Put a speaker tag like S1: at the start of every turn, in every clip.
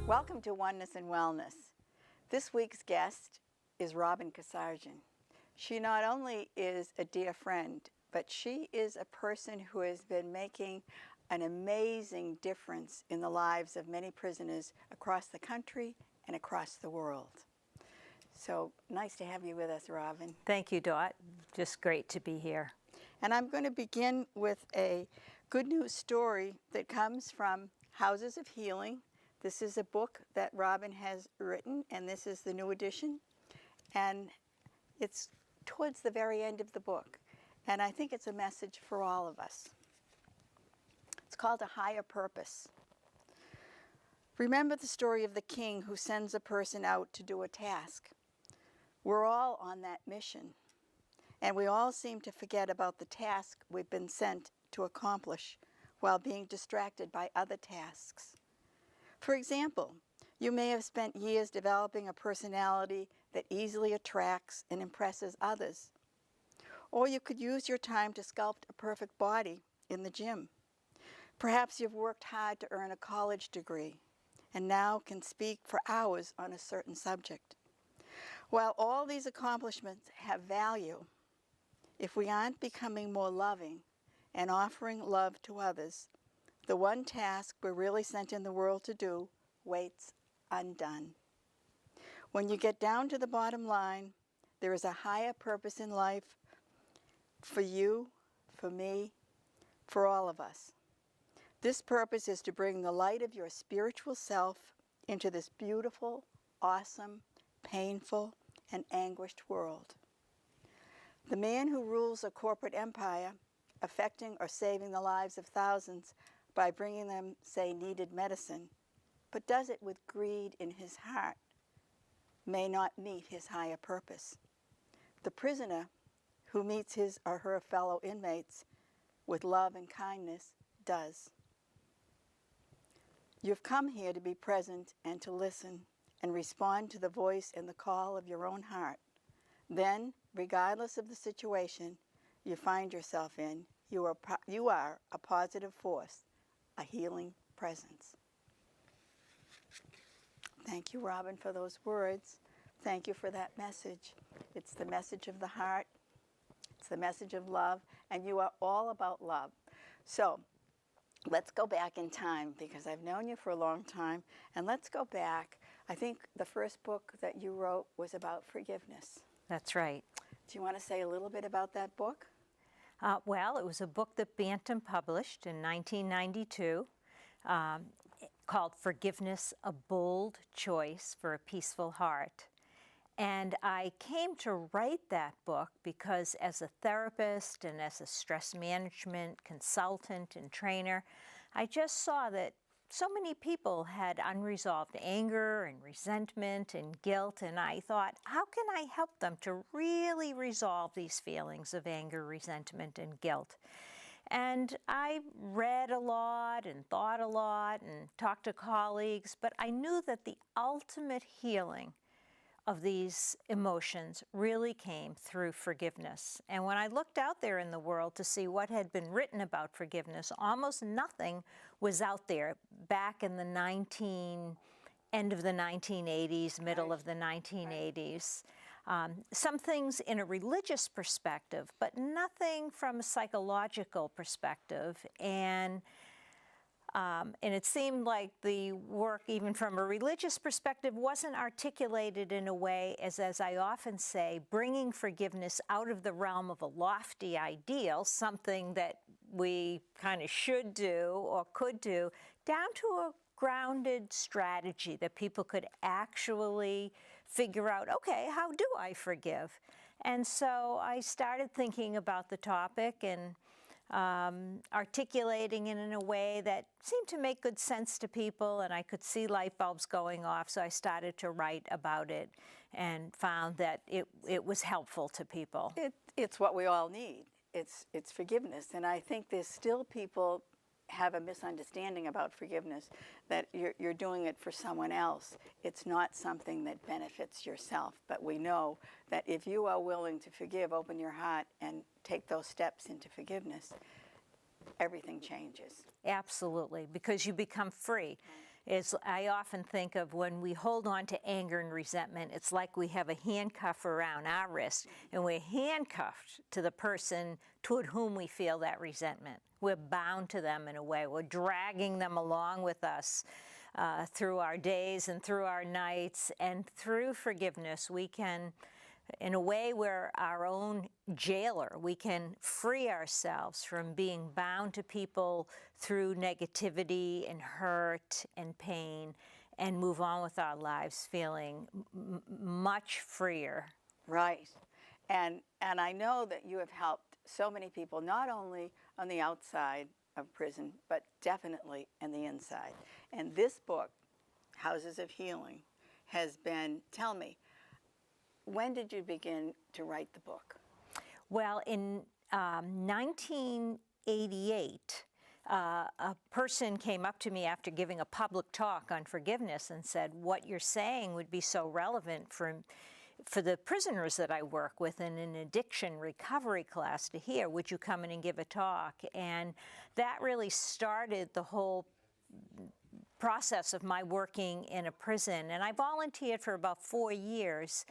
S1: Welcome to Oneness and Wellness. This week's guest is Robin Casarjian. She not only is a dear friend, but she is a person who has been making an amazing difference in the lives of many prisoners across the country and across the world. So nice to have you with us, Robin.
S2: Thank you, Dot. Just great to be here.
S1: And I'm going to begin with a good news story that comes from Houses of Healing. This is a book that Robin has written, and this is the new edition. And it's towards the very end of the book. And I think it's a message for all of us. It's called A Higher Purpose. Remember the story of the king who sends a person out to do a task. We're all on that mission. And we all seem to forget about the task we've been sent to accomplish while being distracted by other tasks. For example, you may have spent years developing a personality that easily attracts and impresses others. Or you could use your time to sculpt a perfect body in the gym. Perhaps you've worked hard to earn a college degree and now can speak for hours on a certain subject. While all these accomplishments have value, if we aren't becoming more loving and offering love to others, the one task we're really sent in the world to do waits undone. When you get down to the bottom line, there is a higher purpose in life for you, for me, for all of us. This purpose is to bring the light of your spiritual self into this beautiful, awesome, painful, and anguished world. The man who rules a corporate empire, affecting or saving the lives of thousands by bringing them, say, needed medicine, but does it with greed in his heart, may not meet his higher purpose. The prisoner who meets his or her fellow inmates with love and kindness does. You've come here to be present and to listen and respond to the voice and the call of your own heart. Then, regardless of the situation you find yourself in, you are a positive force, a healing presence. Thank you, Robin, for those words. Thank you for that message. It's the message of the heart. It's the message of love, and you are all about love. So let's go back in time, because I've known you for a long time, and let's go back. I think the first book that you wrote was about forgiveness.
S2: That's right.
S1: Do you want to say a little bit about that book?
S2: Well, it was a book that Bantam published in 1992 called Forgiveness, A Bold Choice for a Peaceful Heart. And I came to write that book because as a therapist and as a stress management consultant and trainer, I just saw that so many people had unresolved anger and resentment and guilt, and I thought, how can I help them to really resolve these feelings of anger, resentment, and guilt? And I read a lot and thought a lot and talked to colleagues, but I knew that the ultimate healing of these emotions really came through forgiveness. And when I looked out there in the world to see what had been written about forgiveness, almost nothing was out there back in the end of the 1980s, middle of the 1980s. Some things in a religious perspective, but nothing from a psychological perspective. And it seemed like the work, even from a religious perspective, wasn't articulated in a way, as I often say, bringing forgiveness out of the realm of a lofty ideal, something that we kind of should do or could do, down to a grounded strategy that people could actually figure out, okay, how do I forgive? And so I started thinking about the topic and articulating it in a way that seemed to make good sense to people, and I could see light bulbs going off, so I started to write about it and found that it was helpful to people.
S1: It's what we all need. It's forgiveness, and I think there's still people have a misunderstanding about forgiveness, that you're doing it for someone else. It's not something that benefits yourself, but we know that if you are willing to forgive, open your heart, and take those steps into forgiveness, everything changes.
S2: Absolutely, because you become free. I often think of when we hold on to anger and resentment, it's like we have a handcuff around our wrist, and we're handcuffed to the person toward whom we feel that resentment. We're bound to them in a way. We're dragging them along with us through our days and through our nights. And through forgiveness, we can, in a way, we're our own jailer. We can free ourselves from being bound to people through negativity and hurt and pain, and move on with our lives feeling much freer.
S1: Right. And I know that you have helped so many people, not only on the outside of prison, but definitely in the inside. And this book, Houses of Healing, has been, tell me, when did you begin to write the book?
S2: Well, in 1988, a person came up to me after giving a public talk on forgiveness and said, what you're saying would be so relevant for the prisoners that I work with in an addiction recovery class to hear. Would you come in and give a talk? And that really started the whole process of my working in a prison. And I volunteered for about 4 years.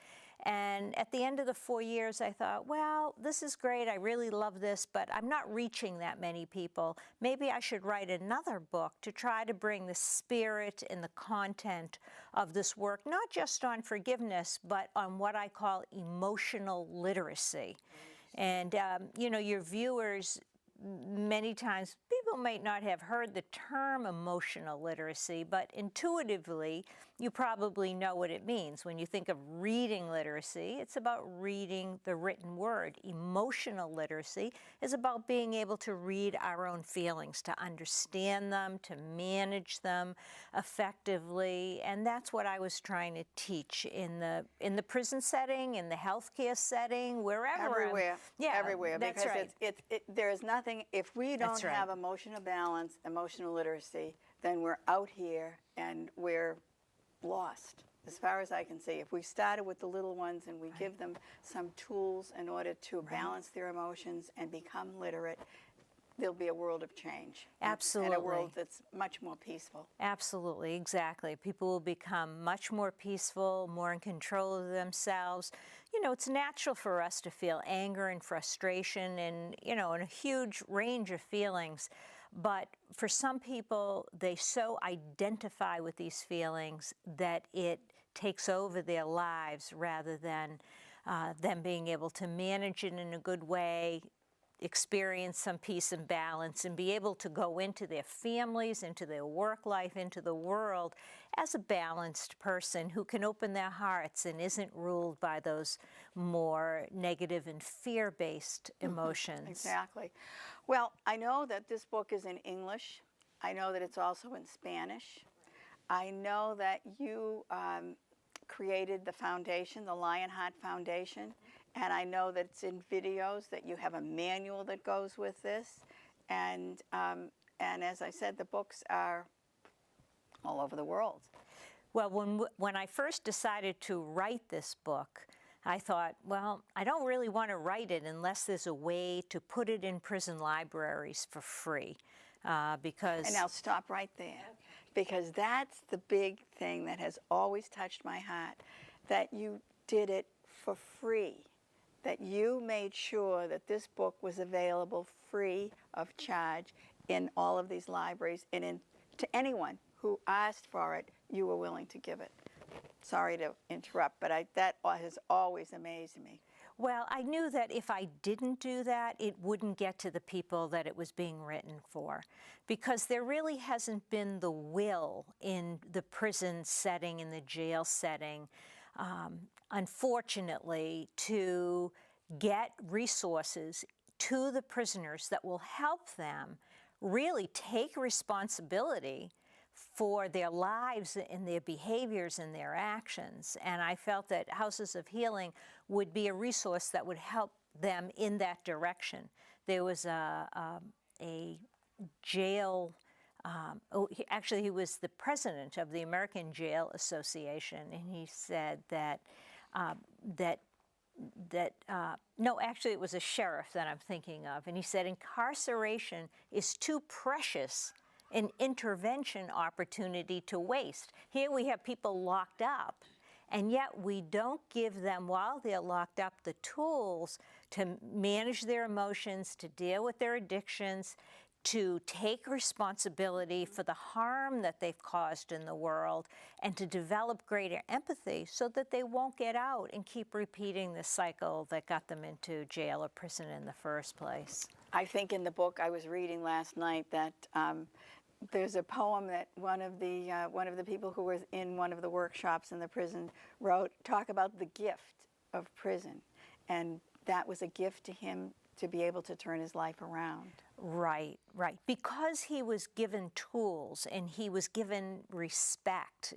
S2: And at the end of the 4 years, I thought, well, this is great. I really love this, but I'm not reaching that many people. Maybe I should write another book to try to bring the spirit and the content of this work, not just on forgiveness, but on what I call emotional literacy. And, you know, your viewers, many times, people might not have heard the term emotional literacy, but intuitively, you probably know what it means. When you think of reading literacy, it's about reading the written word. Emotional literacy is about being able to read our own feelings, to understand them, to manage them effectively, and that's what I was trying to teach in the prison setting, in the healthcare setting, wherever.
S1: Everywhere. Everywhere.
S2: That's
S1: because
S2: right.
S1: there is nothing, if we don't
S2: That's right.
S1: have emotional balance, emotional literacy, then we're out here and we're lost, as far as I can see. If we started with the little ones and we give them some tools in order to balance their emotions and become literate, there'll be a world of change.
S2: Absolutely.
S1: And a world that's much more peaceful.
S2: Absolutely, exactly. People will become much more peaceful, more in control of themselves. You know, it's natural for us to feel anger and frustration and, you know, and a huge range of feelings. But for some people, they so identify with these feelings that it takes over their lives rather than them being able to manage it in a good way, experience some peace and balance, and be able to go into their families, into their work life, into the world as a balanced person who can open their hearts and isn't ruled by those more negative and fear-based emotions.
S1: Exactly. Well, I know that this book is in English. I know that it's also in Spanish. I know that you created the foundation, the Lionheart Foundation, and I know that it's in videos, that you have a manual that goes with this. And as I said, the books are all over the world.
S2: Well, when I first decided to write this book, I thought, well, I don't really want to write it unless there's a way to put it in prison libraries for free, because...
S1: And I'll stop right there, because that's the big thing that has always touched my heart, that you did it for free, that you made sure that this book was available free of charge in all of these libraries, and to anyone who asked for it, you were willing to give it. Sorry to interrupt, but that has always amazed me.
S2: Well, I knew that if I didn't do that, it wouldn't get to the people that it was being written for, because there really hasn't been the will in the prison setting, in the jail setting, unfortunately, to get resources to the prisoners that will help them really take responsibility for their lives and their behaviors and their actions. And I felt that Houses of Healing would be a resource that would help them in that direction. There was a jail, actually he was the president of the American Jail Association, and he said that, no, actually it was a sheriff that I'm thinking of, and he said incarceration is too precious an intervention opportunity to waste. Here we have people locked up, and yet we don't give them, while they're locked up, the tools to manage their emotions, to deal with their addictions, to take responsibility for the harm that they've caused in the world, and to develop greater empathy so that they won't get out and keep repeating the cycle that got them into jail or prison in the first place.
S1: I think in the book I was reading last night that there's a poem that one of the people who was in one of the workshops in the prison wrote, talk about the gift of prison, and that was a gift to him to be able to turn his life around.
S2: Right, right. Because he was given tools and he was given respect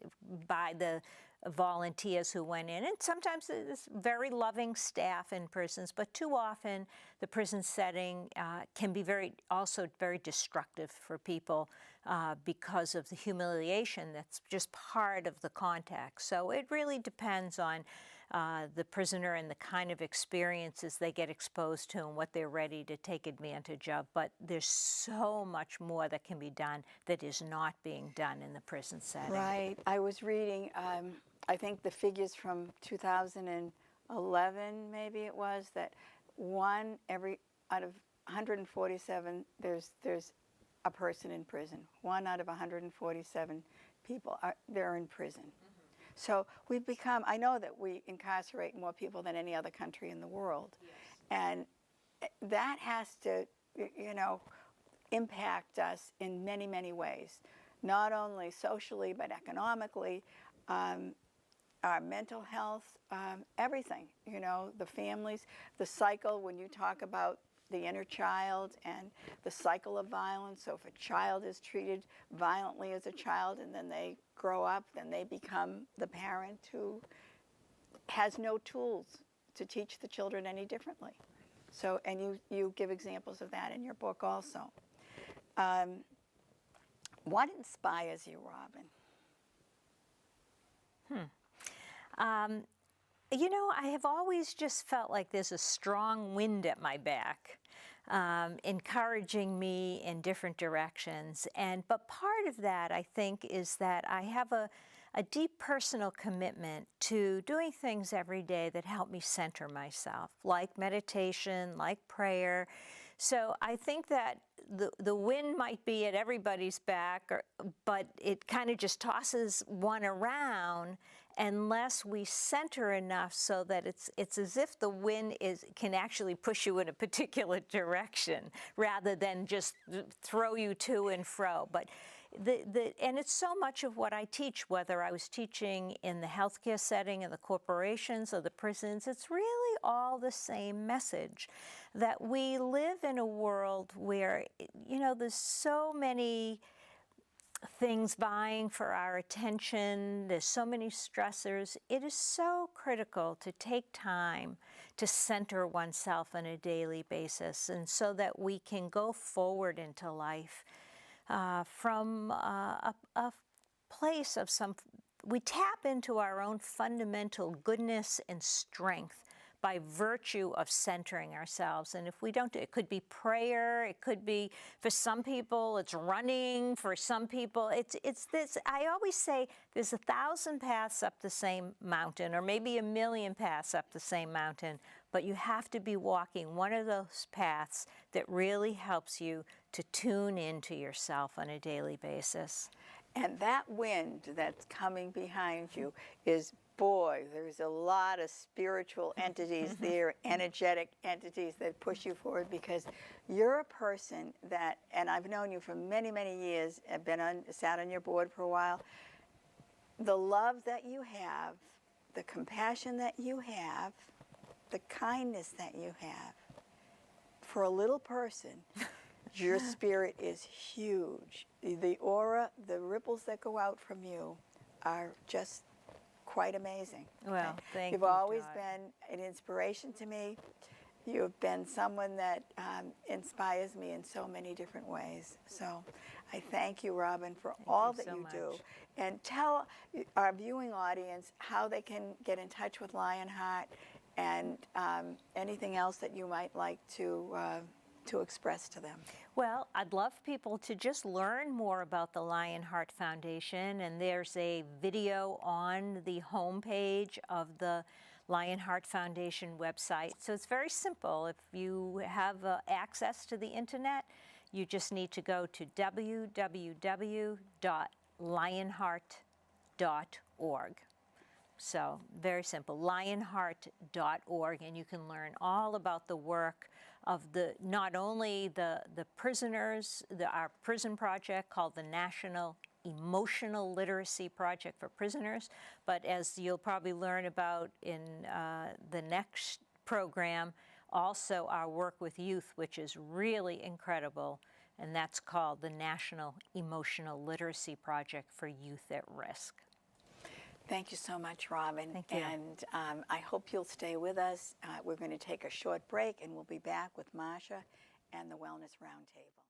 S2: by the volunteers who went in, and sometimes it's very loving staff in prisons, but too often the prison setting can be also very destructive for people because of the humiliation that's just part of the contact. So it really depends on the prisoner and the kind of experiences they get exposed to and what they're ready to take advantage of. But there's so much more that can be done that is not being done in the prison setting.
S1: Right. I was reading, I think the figures from 2011, maybe it was, that out of 147, there's a person in prison. 1 out of 147 people they're in prison. So we've become, I know that we incarcerate more people than any other country in the world. Yes. And that has to, impact us in many, many ways. Not only socially, but economically, our mental health, everything, the families, the cycle, when you talk about the inner child and the cycle of violence. So if a child is treated violently as a child and then they grow up, then they become the parent who has no tools to teach the children any differently. So, and you give examples of that in your book also. What inspires you, Robin?
S2: I have always just felt like there's a strong wind at my back, encouraging me in different directions. But part of that, I think, is that I have a deep personal commitment to doing things every day that help me center myself, like meditation, like prayer. So I think that the wind might be at everybody's back, but it kind of just tosses one around unless we center enough so that it's as if the wind can actually push you in a particular direction rather than just throw you to and fro. But and it's so much of what I teach, whether I was teaching in the healthcare setting, in the corporations or the prisons, it's really all the same message, that we live in a world where, there's so many things vying for our attention, there's so many stressors. It is so critical to take time to center oneself on a daily basis, and so that we can go forward into life from a place of we tap into our own fundamental goodness and strength by virtue of centering ourselves. And if we don't, it could be prayer, it could be, for some people, it's running, for some people, it's this. I always say there's 1,000 paths up the same mountain, or maybe 1,000,000 paths up the same mountain, but you have to be walking one of those paths that really helps you to tune into yourself on a daily basis.
S1: And that wind that's coming behind you is, boy, there's a lot of spiritual entities there, energetic entities that push you forward, because you're a person that, and I've known you for many, many years, I've sat on your board for a while, the love that you have, the compassion that you have, the kindness that you have, for a little person, your spirit is huge. The aura, the ripples that go out from you are just quite amazing.
S2: Well, thank you.
S1: You've always been an inspiration to me. You've been someone that inspires me in so many different ways. So I thank you, Robin, for all that you do. And tell our viewing audience how they can get in touch with Lionheart and anything else that you might like to to express to them?
S2: Well, I'd love people to just learn more about the Lionheart Foundation, and there's a video on the homepage of the Lionheart Foundation website. So it's very simple. If you have access to the internet, you just need to go to www.lionheart.org. So very simple, lionheart.org, and you can learn all about the work of not only the prisoners, our prison project called the National Emotional Literacy Project for Prisoners, but as you'll probably learn about in the next program, also our work with youth, which is really incredible, and that's called the National Emotional Literacy Project for Youth at Risk.
S1: Thank you so much, Robin.
S2: Thank you.
S1: And I hope you'll stay with us. We're going to take a short break, and we'll be back with Masha and the Wellness Roundtable.